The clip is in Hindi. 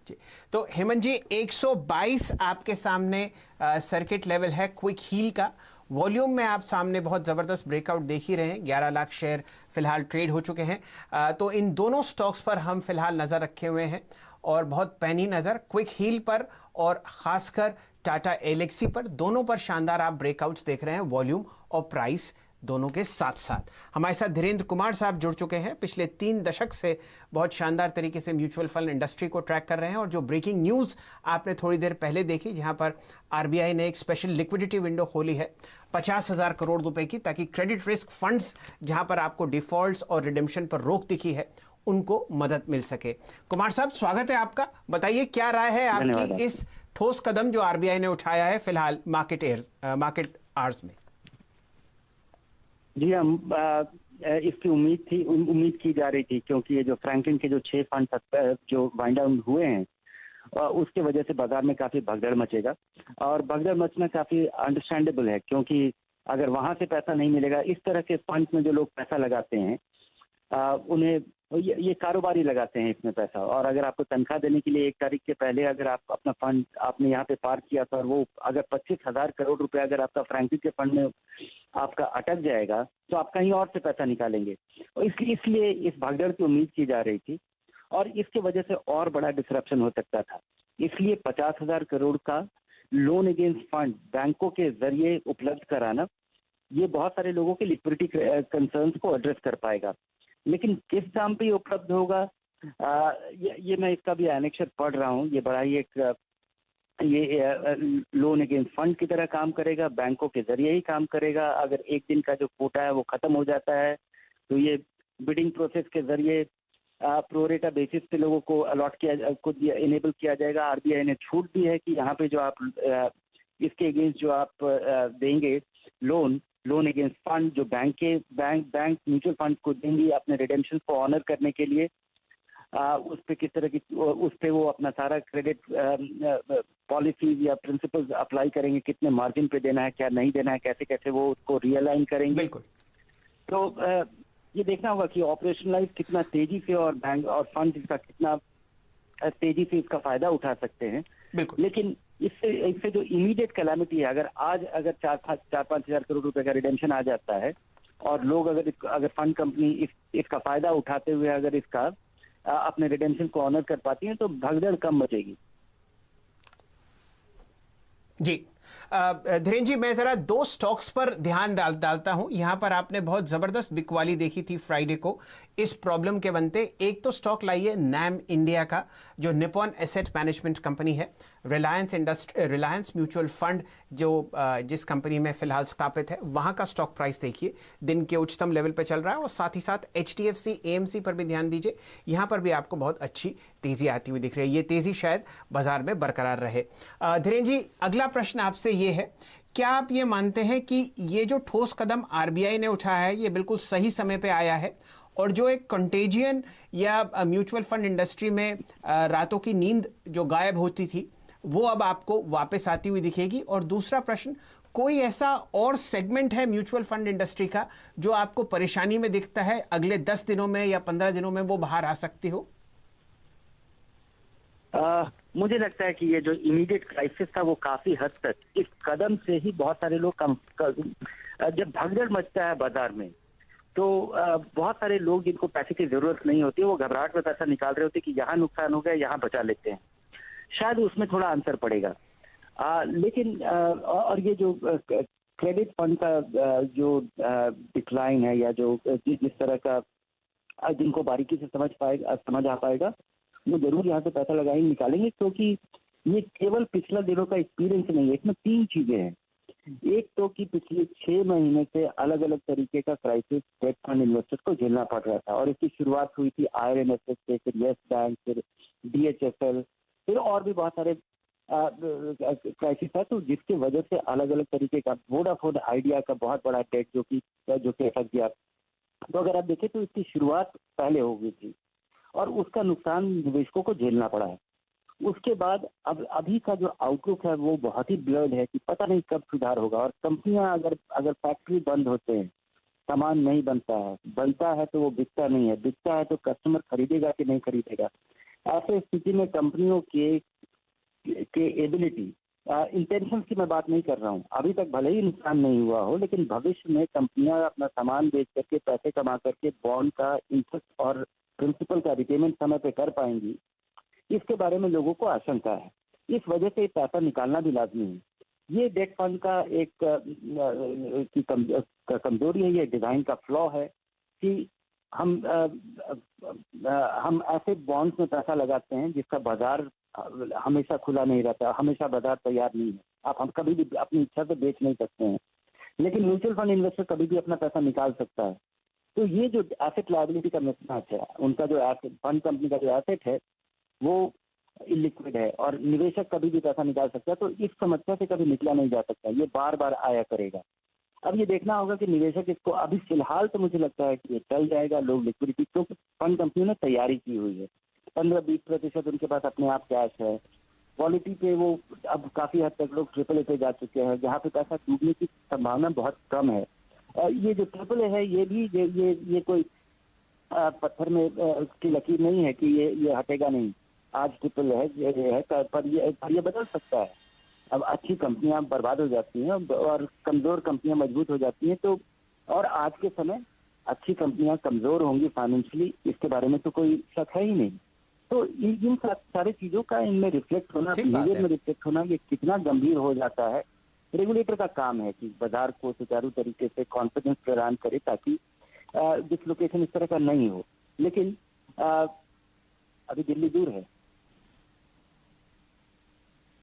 जी। तो हेमंत जी, 122 आपके सामने सर्किट लेवल है क्विक हील का। वॉल्यूम में आप सामने बहुत ज़बरदस्त ब्रेकआउट देख ही रहे हैं। 11 लाख शेयर फिलहाल ट्रेड हो चुके हैं। तो इन दोनों स्टॉक्स पर हम फिलहाल नज़र रखे हुए हैं और बहुत पैनी नज़र क्विक हील पर और ख़ासकर टाटा एलेक्सी पर, दोनों पर शानदार आप ब्रेकआउट्स देख रहे हैं वॉल्यूम और प्राइस दोनों के साथ साथ। हमारे साथ धीरेन्द्र कुमार साहब जुड़ चुके हैं। पिछले 3 दशक से बहुत शानदार तरीके से म्यूचुअल फंड इंडस्ट्री को ट्रैक कर रहे हैं और जो ब्रेकिंग न्यूज़ आपने थोड़ी देर पहले देखी, जहां पर आरबीआई ने एक स्पेशल लिक्विडिटी विंडो खोली है 50,000 करोड़ रुपए की, ताकि क्रेडिट रिस्क फंड्स जहां पर आपको डिफॉल्ट्स और रिडेम्पशन पर रोक दिखी है उनको मदद मिल सके। कुमार साहब, स्वागत है आपका। बताइए क्या राय है आपकी इस ठोस कदम जो आरबीआई ने उठाया है फिलहाल मार्केट आवर्स में? जी, हम इसकी उम्मीद की जा रही थी, क्योंकि ये जो फ्रैंकलिन के जो 6 फंड जो वाइंड डाउन हुए हैं उसके वजह से बाजार में काफी भगदड़ मचेगा। और भगदड़ मचना काफी अंडरस्टैंडेबल है, क्योंकि अगर वहां से पैसा नहीं मिलेगा, इस तरह के फंड में जो लोग पैसा लगाते हैं उन्हें ये कारोबारी लगाते हैं इसमें पैसा। और अगर आपको तनख्वाह देने के लिए 1 तारीख के पहले अगर आप अपना फंड आपने यहाँ पे पार्क किया था और वो अगर 25,000 करोड़ रुपए अगर आपका फ्रैंकलिन के फंड में आपका अटक जाएगा, तो आप कहीं और से पैसा निकालेंगे। और इसलिए इस भागदौड़ की उम्मीद की जा रही थी और इसके वजह से और बड़ा डिसरप्शन हो सकता था। इसलिए 50,000 करोड़ का लोन अगेंस्ट फंड बैंकों के जरिए उपलब्ध कराना, ये बहुत सारे लोगों के लिक्विडिटी कंसर्न्स को एड्रेस कर पाएगा। लेकिन किस दाम पे उपलब्ध होगा, ये मैं इसका भी एनेक्सर पढ़ रहा हूँ। ये बड़ा ही एक लोन अगेंस्ट फंड की तरह काम करेगा, बैंकों के जरिए ही काम करेगा। अगर एक दिन का जो कोटा है वो खत्म हो जाता है, तो ये बिडिंग प्रोसेस के जरिए प्रोरेटा बेसिस पे लोगों को अलॉट इनेबल किया जाएगा। आरबीआई ने छूट दी है कि यहाँ पे जो आप इसके अगेंस्ट जो आप देंगे लोन अगेंस्ट फंड, जो बैंक म्यूचुअल फंड को देंगी अपने रिडेम्पशन को ऑनर करने के लिए, उस पे किस तरह की उस पे वो अपना सारा क्रेडिट पॉलिसीज या प्रिंसिपल्स अप्लाई करेंगे, कितने मार्जिन पे देना है, क्या नहीं देना है, कैसे कैसे वो उसको रियलाइन करेंगे। बिल्कुल। तो ये देखना होगा कि ऑपरेशनलाइज कितना तेजी से और बैंक और फंड इसका कितना तेजी से इसका फायदा उठा सकते हैं। लेकिन इससे जो इमीडिएट कैलामिटी है, अगर 4-5 हजार करोड़ रुपए का रिडेम्पशन आ जाता है और लोग अगर फंड कंपनी इसका फायदा उठाते हुए अगर इसका अपने रिडेम्पशन को ऑनर कर पाती हैं, तो भगदड़ कम मचेगी। जी धीरेन्द्र जी, मैं जरा 2 स्टॉक्स पर ध्यान डालता हूं। यहां पर आपने बहुत जबरदस्त बिकवाली देखी थी फ्राइडे को इस प्रॉब्लम के बनते। एक तो स्टॉक लाइए नैम इंडिया का, जो निपॉन एसेट मैनेजमेंट कंपनी है। रिलायंस म्यूचुअल फंड जो जिस कंपनी में फिलहाल स्थापित है, वहां का स्टॉक प्राइस देखिए दिन के उच्चतम लेवल पर चल रहा है। और साथ ही साथ एचडीएफसी एएमसी पर भी ध्यान दीजिए, यहां पर भी आपको बहुत अच्छी तेजी आती हुई दिख रही है। ये तेजी शायद बाजार में बरकरार रहे। धीरेन्द्र जी, अगला प्रश्न आपसे ये है, क्या आप ये मानते हैं कि ये जो ठोस कदम आरबीआई ने उठाया है ये बिल्कुल सही समय पे आया है, और जो एक कंटेजियन या म्यूचुअल फंड इंडस्ट्री में रातों की नींद जो गायब होती थी वो अब आपको वापस आती हुई दिखेगी? और दूसरा प्रश्न, कोई ऐसा और सेगमेंट है म्यूचुअल फंड इंडस्ट्री का जो आपको परेशानी में दिखता है, अगले 10 दिनों में या 15 दिनों में वो बाहर आ सकती हो? मुझे लगता है कि ये जो इमीडिएट क्राइसिस था वो काफी हद तक इस कदम से ही बहुत सारे लोग जब भगदड़ मचता है बाजार में, तो बहुत सारे लोग जिनको पैसे की जरूरत नहीं होती, वो घबराहट में पैसा निकाल रहे होते कि यहाँ नुकसान हो गया, यहाँ बचा लेते हैं। शायद उसमें थोड़ा अंतर पड़ेगा। लेकिन और ये जो क्रेडिट फंड का जो डिक्लाइन है, या जो जिस तरह का जिनको बारीकी से समझ आ पाएगा, वो जरूर यहाँ से पैसा लगाएंगे, निकालेंगे, क्योंकि ये केवल पिछला दिनों का एक्सपीरियंस नहीं है। इसमें 3 चीजें हैं। एक तो कि पिछले 6 महीने से अलग अलग तरीके का क्राइसिस डेट फंड इन्वेस्टर्स को झेलना पड़ रहा था, और इसकी शुरुआत हुई थी IRNSS से, फिर येस बैंक, फिर DHFL, फिर और भी बहुत सारे क्राइसिस था। तो जिसकी वजह से अलग अलग तरीके का वोडाफोन आइडिया का बहुत बड़ा डेट जो कि अटक गया। तो अगर आप देखें तो इसकी शुरुआत पहले हो गई थी और उसका नुकसान निवेशकों को झेलना पड़ा है। उसके बाद अब अभी का जो आउटलुक है वो बहुत ही ब्लर्ड है कि पता नहीं कब सुधार होगा। और कंपनियां अगर फैक्ट्री बंद होते हैं, सामान नहीं बनता है तो वो बिकता नहीं है, बिकता है तो कस्टमर खरीदेगा कि नहीं खरीदेगा। ऐसे स्थिति में कंपनियों के एबिलिटी, इंटेंशन की मैं बात नहीं कर रहा हूँ, अभी तक भले ही नुकसान नहीं हुआ हो, लेकिन भविष्य में कंपनियां अपना सामान बेच करके पैसे कमा करके बॉन्ड का इंटरेस्ट और प्रिंसिपल का रिपेमेंट समय पे कर पाएंगी, इसके बारे में लोगों को आशंका है। इस वजह से पैसा निकालना भी लाजमी है। ये डेट फंड का एक कमजोरी है, ये डिजाइन का फ्लॉ है कि हम ऐसे बॉन्ड्स में पैसा लगाते हैं जिसका बाजार हमेशा खुला नहीं रहता, हमेशा बाजार तैयार नहीं है। हम कभी भी अपनी इच्छा से बेच नहीं सकते हैं, लेकिन म्यूचुअल फंड इन्वेस्टर कभी भी अपना पैसा निकाल सकता है। तो ये जो एसेट लायबिलिटी का मिसमैच है, उनका जो एसेट, फंड कंपनी का जो एसेट है वो इलिक्विड है और निवेशक कभी भी पैसा निकाल सकता है, तो इस समस्या से कभी निकला नहीं जा सकता, ये बार बार आया करेगा। अब ये देखना होगा कि निवेशक इसको, अभी फिलहाल तो मुझे लगता है कि ये चल जाएगा, लोग लिक्विडिटी, क्योंकि फंड कंपनियों ने तैयारी की हुई है, 15-20% उनके पास अपने आप कैश है। क्वालिटी पे वो अब काफी हद तक लोग ट्रिपल ए पे जा चुके हैं, जहाँ पे पैसा डूबने की संभावना बहुत कम है। ये जो ट्रिपल ए है, ये भी ये कोई पत्थर में की लकीर नहीं है कि ये हटेगा नहीं। आज ट्रिपल है, ये है, पर ये बदल सकता है। अब अच्छी कंपनियां बर्बाद हो जाती हैं और कमजोर कंपनियां मजबूत हो जाती हैं, तो और आज के समय अच्छी कंपनियां कमजोर होंगी फाइनेंशियली, इसके बारे में तो कोई शक है ही नहीं। तो इन सारी चीजों का इनमें रिफ्लेक्ट होना, बिहेवियर में रिफ्लेक्ट होना, ये कितना गंभीर हो जाता है। रेगुलेटर का काम है कि बाजार को सुचारू तरीके से कॉन्फिडेंस प्रदान करे ताकि डिसलोकेशन इस तरह का नहीं हो। लेकिन अभी दिल्ली दूर है,